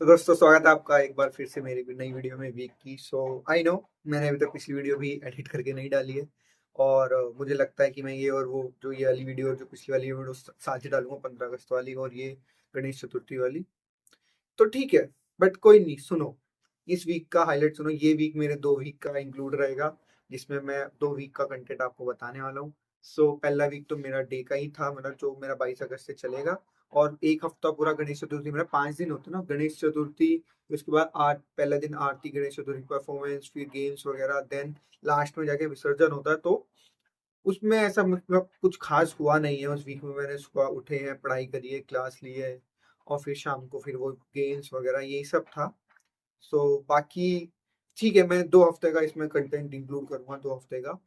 तो दोस्तों स्वागत है आपका एक बार फिर से मेरी भी नई वीडियो में वीक की। आई नो मैंने अभी तक पिछली वीडियो भी एडिट करके नहीं डाली है और मुझे लगता है कि मैं ये और वो जो ये वाली वीडियो और जो पिछली वाली वीडियो साथ ही डालूंगा 15 अगस्त वाली और ये गणेश चतुर्थी वाली। तो ठीक है, बट कोई नहीं, सुनो इस वीक का हाईलाइट सुनो। ये वीक मेरे 2 वीक का इंक्लूड रहेगा जिसमें मैं 2 वीक का कंटेंट आपको बताने वाला हूँ। पहला वीक तो मेरा डे का ही था, मतलब जो मेरा 22 अगस्त से चलेगा। और एक हफ्ता पूरा गणेश चतुर्थी, मेरा 5 दिन होते ना गणेश चतुर्थी। उसके बाद आठ पहला दिन आरती, गणेश चतुर्थी परफॉर्मेंस, फिर गेम्स वगैरह, देन लास्ट में जाके विसर्जन होता है। तो उसमें ऐसा मतलब कुछ खास हुआ नहीं है उस वीक में। मैंने सुबह उठे हैं, पढ़ाई करी है, क्लास ली है और फिर शाम को फिर वो गेम्स वगैरह यही सब था। बाकी ठीक है, मैं 2 हफ्ते का इसमें कंटेंट इंक्लूड करूंगा, 2 हफ्ते का।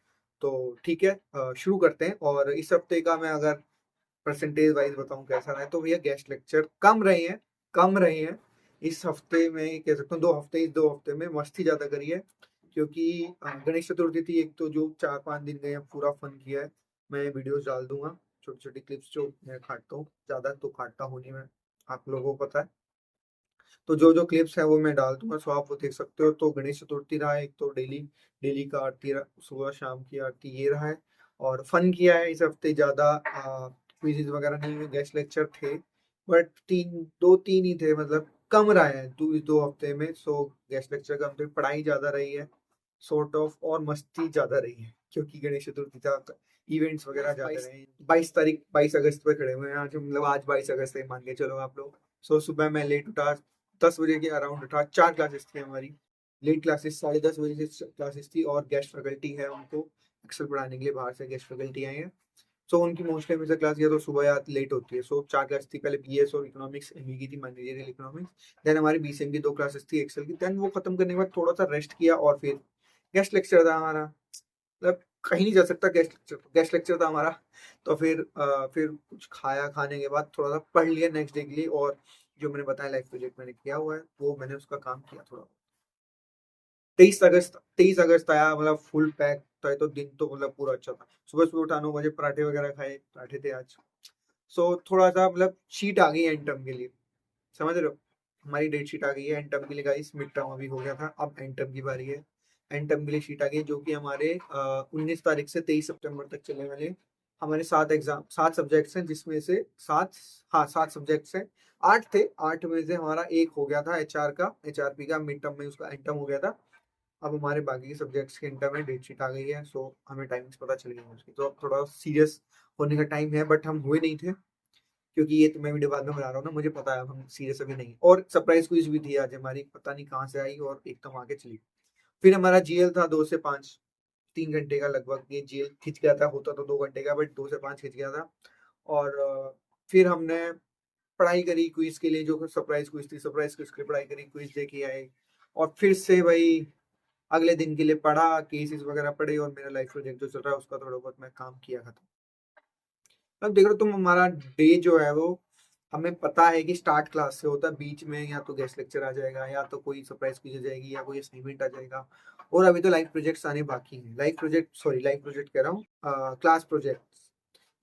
तो ठीक है, शुरू करते हैं। और इस हफ्ते का मैं अगर परसेंटेज वाइज बताऊं कैसा रहा है, तो भैया गेस्ट लेक्चर कम रहे हैं इस हफ्ते में। कह सकता हूँ 2 हफ्ते, इस 2 हफ्ते में मस्ती ज्यादा करी है क्योंकि गणेश चतुर्थी थी एक, तो जो 4-5 दिन गए हैं पूरा फन किया है। मैं वीडियोस डाल दूंगा, छोटी छोटी क्लिप्स जो मैं काटता हूँ, ज्यादा तो काटता हूँ नहीं मैं, आप लोगों को पता है। तो जो जो क्लिप्स है वो मैं डाल दूंगा, सो आप वो देख सकते हो। तो गणेश चतुर्थी रहा है एक, तो डेली डेली का आरती सुबह शाम की आरती ये रहा है। और फन किया है इस हफ्ते, ज्यादा क्विज़ वगैरह नहीं हुए, गेस्ट लेक्चर थे बट 2-3 ही थे, मतलब कम रहा है इस 2 हफ्ते में। गेस्ट लेक्चर कम थे, पढ़ाई ज्यादा रही है सॉर्ट ऑफ, और मस्ती ज्यादा रही है क्योंकि गणेश चतुर्थी था। इवेंट्स वगैरह ज्यादा रहे। 22 तारीख 22 अगस्त पे खड़े हुए हैं आज, मतलब आज 22 अगस्त है मान के चलो आप लोग। सुबह मैं लेट उठा, 10 बजे के अराउंड उठा। 4 क्लासेस थी हमारी, लेट क्लासेस 10:30 बजे से क्लासेस थी। और गेस्ट फैकल्टी है, उनको एक्सेल पढ़ाने के लिए बाहर से गेस्ट फैकल्टी आए हैं। उनकी मोस्टली में से क्लास या तो सुबह या लेट होती है। 4 क्लास थी, पहले बीएस और इकोनॉमिक्स एमई की थी, मैनेजरियल इकोनॉमिक्स। देन हमारी बीसीएम की 2 क्लासेस थी एक्सेल की। देन वो खत्म करने के बाद थोड़ा सा रेस्ट किया और फिर गेस्ट लेक्चर था हमारा। मतलब कहीं नहीं जा सकता, गेस्ट लेक्चर था हमारा। तो फिर कुछ खाया, खाने के बाद थोड़ा सा पढ़ लिया नेक्स्ट डे के लिए। और जो मैंने बताया लाइफ प्रोजेक्ट मैंने किया हुआ है, वो मैंने उसका काम किया थोड़ा। 23 अगस्त आया, मतलब फुल पैक था। तो दिन तो मतलब पूरा अच्छा था। सुबह सुबह उठा, 9 बजे पराठे वगैरह खाए, पराठे थे आज। थोड़ा सा मतलब शीट आ गई है एंड टर्म के लिए, समझ रहे हो। हमारी डेट शीट आ गई है एंड टर्म के लिए गाइस। मिड टर्म अभी हो गया था, अब एंड टर्म की बारी है। एंड टर्म के लिए शीट आ गई है, जो कि हमारे 19 तारीख से 23 सितंबर तक चलने वाले हैं। हमारे 7 सब्जेक्ट्स हैं, जिसमें से 7, हाँ 7 सब्जेक्ट्स हैं। 8 थे, 8 में से हमारा एक हो गया था एचआरपी का, मिड टर्म में उसका एंड टर्म हो गया था। अब हमारे बाकी के सब्जेक्ट्स के इंटर में डेट शीट आ गई है। हमें टाइमिंग्स पता चल गई है उसकी। तो अब थोड़ा सीरियस होने का टाइम है, बट हम हुए नहीं थे क्योंकि ये तो मैं वीडियो बाद में बना रहा हूँ ना, मुझे पता है अब हम सीरियस अभी नहीं। और सरप्राइज क्विज भी थी आज हमारी, पता नहीं कहाँ से आई और एकदम आगे चली। फिर हमारा जीएल था 2 से 5, 3 घंटे का लगभग। ये जीएल खिंच गया था, होता तो 2 घंटे का, बट 2 से 5 खिंच गया था। और फिर हमने पढ़ाई करी क्विज के लिए, जो सरप्राइज क्विज थी, सरप्राइज क्विज के लिए पढ़ाई करी, क्विज दे के आए। और फिर से भाई अगले दिन के लिए पढ़ा, केसेस वगैरह पढ़े, और मेरा लाइफ प्रोजेक्ट जो चल रहा है उसका थोड़ा बहुत मैं काम किया खत्म। अब देख रहे हो तुम, हमारा डे जो है वो, हमें पता है कि स्टार्ट क्लास से होता है, बीच में या तो गेस्ट लेक्चर आ जाएगा, या तो कोई सरप्राइज क्विज आ जाएगी, या कोई असाइनमेंट आ जाएगा। और अभी तो लाइव प्रोजेक्ट्स आने बाकी हैं। लाइव प्रोजेक्ट कह रहा हूँ, क्लास प्रोजेक्ट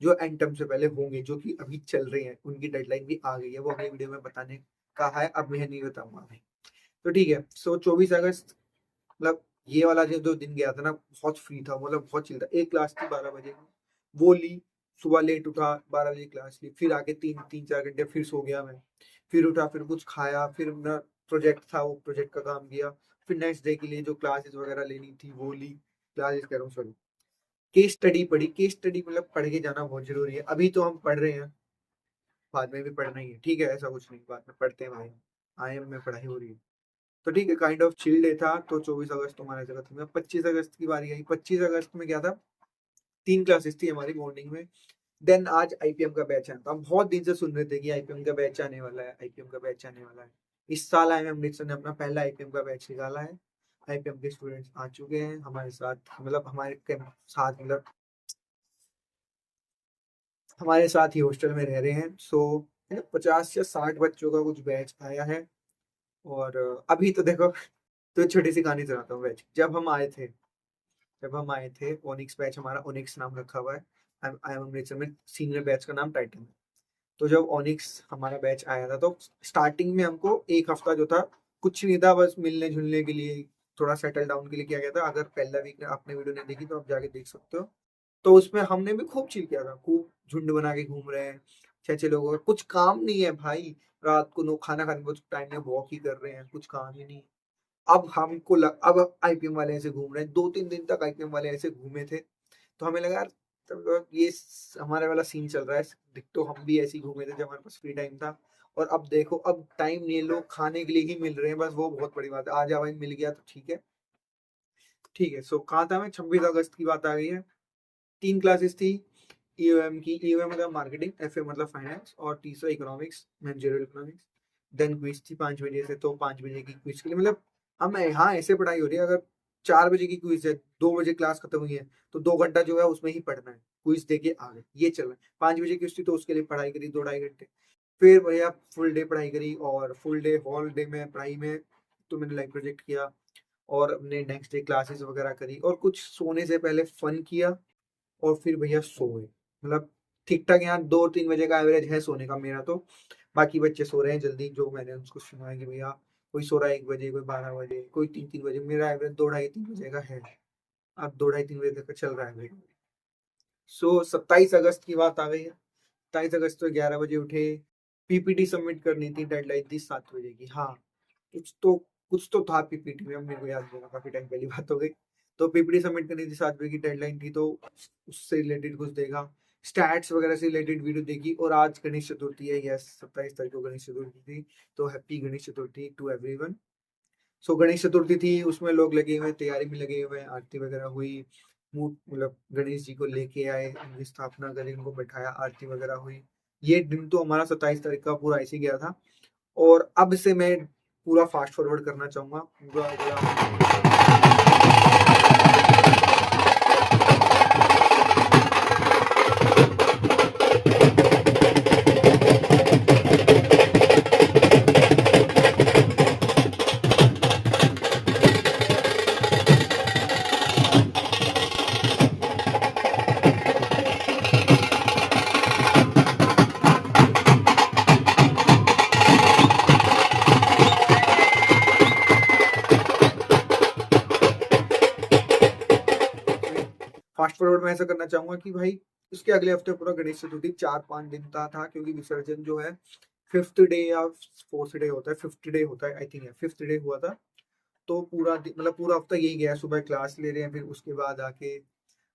जो एंड टर्म से पहले होंगे, जो कि अभी चल रहे हैं, उनकी डेडलाइन भी आ गई है, वो अगली वीडियो में बताने का है, अब मैं नहीं बताऊंगा अभी। तो ठीक है, 24 अगस्त, मतलब ये वाला जो दिन गया था ना, बहुत फ्री था, मतलब बहुत चिल था। एक क्लास थी 12 बजे, वो ली। सुबह लेट उठा, 12 बजे क्लास ली, फिर आके 3-4 घंटे फिर सो गया मैं। फिर उठा, फिर कुछ खाया, फिर मेरा प्रोजेक्ट था, वो प्रोजेक्ट का काम किया। फिर नेक्स्ट डे के लिए जो क्लासेस वगैरह लेनी थी वो ली। क्लासेस कह रहा हूँ, सॉरी, केस स्टडी पढ़ी। केस स्टडी मतलब पढ़ के जाना बहुत जरूरी है। अभी तो हम पढ़ रहे हैं, बाद में भी पढ़ना ही है, ठीक है, ऐसा कुछ नहीं, बाद में पढ़ते हैं भाई। आईएम में पढ़ाई हो रही है। तो ठीक है, काइंड ऑफ चिल डे था। तो 24 अगस्त हमारे जगह था। 25 अगस्त की बारी आई। 25 अगस्त में क्या था, 3 क्लासेस थी हमारी मॉर्निंग में। देन आज आईपीएम का बैच आया था। हम बहुत दिन से सुन रहे थे कि आईपीएम का बैच आने वाला है, आईपीएम का बैच आने वाला है। इस साल आईएम अमृतसर ने अपना पहला आईपीएम का बैच निकाला है। आईपीएम के स्टूडेंट्स आ चुके हैं हमारे साथ, मतलब साथ, मतलब हमारे साथ ही हॉस्टल में रह रहे हैं। 50 या 60 बच्चों का कुछ बैच आया है। और अभी तो देखो, तो छोटी सी कहानी सुनाता हूँ। बैच जब हम आए थे ओनिक्स बैच, हमारा ओनिक्स नाम रखा हुआ है। आई एम अमृतसर में, सीनियर बैच का नाम टाइटन है। तो जब ऑनिक्स हमारा बैच आया था तो स्टार्टिंग में हमको एक हफ्ता जो था कुछ नहीं था, बस मिलने जुलने के लिए, थोड़ा सेटल डाउन के लिए किया गया था। अगर पहला वीक आपने वीडियो नहीं देखी तो आप जाके देख सकते हो। तो उसमें हमने भी खूब चिल किया था, खूब झुंड बना के घूम रहे हैं, 6-6 लोगों का कुछ काम नहीं है भाई। रात को खाना खाने को टाइम में वॉक ही कर रहे हैं, कुछ काम ही नहीं। अब आईपीएम वाले ऐसे घूम रहे हैं, 2-3 दिन तक आईपीएम वाले ऐसे घूमे थे। तो हमें लगा यार तब ये हमारे वाला सीन चल रहा है। दिख तो हम भी ऐसे ही घूमे थे जब हमारे पास फ्री टाइम था। और अब देखो अब टाइम नहीं है, लोग खाने के लिए ही मिल रहे हैं, बस वो बहुत बड़ी बात है। आ जा भाई, मिल गया तो ठीक है। ठीक है, सो कहाँ था मैं, 26 अगस्त की बात आ गई है। 3 क्लासेस थी ईओएम की। ईओएम मतलब मार्केटिंग, एफए मतलब फाइनेंस, और तीसरा economics, managerial economics. Then quiz थी 5 बजे से, तो 5 बजे की क्विज के लिए मतलब हम यहाँ ऐसे पढ़ाई हो रही है। अगर 4 बजे की क्विज है, 2 बजे क्लास खत्म हुई है, तो 2 घंटा जो है उसमें ही पढ़ना है, क्विज दे के आ गए, ये चल रहा है। 5 बजे की थी तो उसके लिए पढ़ाई करी 2-2.5 घंटे। फिर भैया फुल डे पढ़ाई करी, और फुल डे हॉल डे में पढ़ाई में तो मैंने लाइव प्रोजेक्ट किया, और अपने नेक्स्ट डे क्लासेस वगैरह करी, और कुछ सोने से पहले फन किया, और फिर भैया सो गए। मतलब ठीक ठाक यहाँ 2-3 बजे का एवरेज है सोने का मेरा तो। बाकी बच्चे सो रहे हैं जल्दी, जो मैंने उनको सुना है कि भैया कोई सो रहा है 1 बजे, कोई 12 बजे, कोई 3-3 बजे। मेरा एवरेज 2-2.5-3 बजे का है। अब 2-2.5-3 बजे तक का चल रहा है मेरा। सो 27 अगस्त की बात आ गई है। 27 अगस्त को 11 बजे उठे, पीपीटी सबमिट करनी थी, डेडलाइन थी 7 बजे की। हाँ, कुछ तो कुछ तो था पीपीटी में, अब मेरे को याद नहीं, काफी टाइम पहली बात हो गई। तो पीपीटी सबमिट करनी थी, 7 बजे की डेडलाइन थी, तो उससे रिलेटेड कुछ देखा, स्टैट्स वगैरह से रिलेटेड वीडियो देखी। और आज गणेश चतुर्थी है, यस 27 तारीख को गणेश चतुर्थी थी। तो happy Ganesh Chaturthi to everyone. So Ganesh Chaturthi थी, उसमें लोग लगे हुए हैं, तैयारी में लगे हुए हैं, आरती वगैरह हुई। मतलब गणेश जी को लेके आए, उनकी स्थापना करी, उनको बैठाया, आरती वगैरह हुई। ये दिन तो हमारा 27 तारीख का पूरा ऐसे गया था। और अब से मैं पूरा फास्ट फॉरवर्ड करना चाहूंगा, फास्ट फॉरवर्ड में ऐसा करना चाहूंगा कि भाई उसके अगले हफ्ते पूरा गणेश चतुर्थी 4-5 दिन का था, क्योंकि विसर्जन जो है 5th डे या 4th डे होता है, 5th डे होता है आई थिंक, है 5th डे हुआ था। तो मतलब पूरा हफ्ता यही गया, सुबह क्लास ले रहे हैं, फिर उसके बाद आके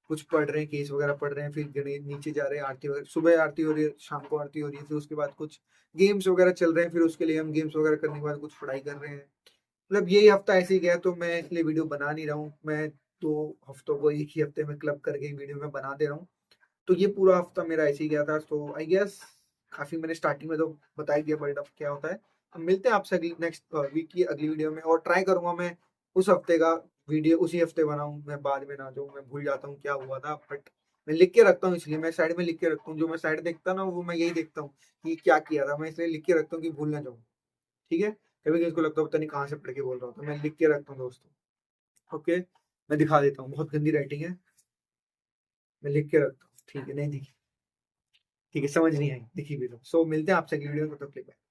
कुछ पढ़ रहे हैं, केस वगैरह पढ़ रहे हैं, फिर गणेश नीचे जा रहे हैं, आरती वगैरह, सुबह आरती हो रही है, शाम को आरती हो रही है, फिर उसके बाद कुछ गेम्स वगैरह चल रहे हैं, फिर उसके लिए हम गेम्स वगैरह करने के बाद कुछ पढ़ाई कर रहे हैं। मतलब यही हफ्ता ऐसे ही गया, तो मैं इसलिए वीडियो बना नहीं रहा हूँ। मैं 2 हफ्तों को एक ही हफ्ते में क्लब करके वीडियो में बना दे रहा हूँ। तो ये पूरा हफ्ता मेरा ऐसे ही गया था। तो आई गेस काफी मैंने स्टार्टिंग में तो बता ही दिया बट अब क्या होता है। अब मिलते हैं आपसे अगली नेक्स्ट वीक की अगली वीडियो में, और ट्राई करूंगा मैं उस हफ्ते का वीडियो उसी हफ्ते बनाऊं, मैं बाद में ना जाऊं, मैं भूल जाता हूँ क्या हुआ था। बट मैं लिख के रखता हूँ, इसलिए मैं साइड में लिख के रखता हूँ। जो मैं साइड देखता ना, वो मैं यही देखता हूँ कि क्या किया था, मैं इसलिए लिख के रखता हूँ कि भूल ना जाऊँ। ठीक है, कभी किसी को लगता है पता नहीं कहाँ से पढ़ के बोल रहा हूँ, तो मैं लिख के रखता हूँ दोस्तों। ओके, मैं दिखा देता हूँ, बहुत गंदी राइटिंग है, मैं लिख के रखता हूँ। ठीक है, नहीं दिखी, ठीक है, समझ नहीं आई, दिखी भी तो। सो मिलते हैं आपसे अगली वीडियो में, तब तक के लिए bye।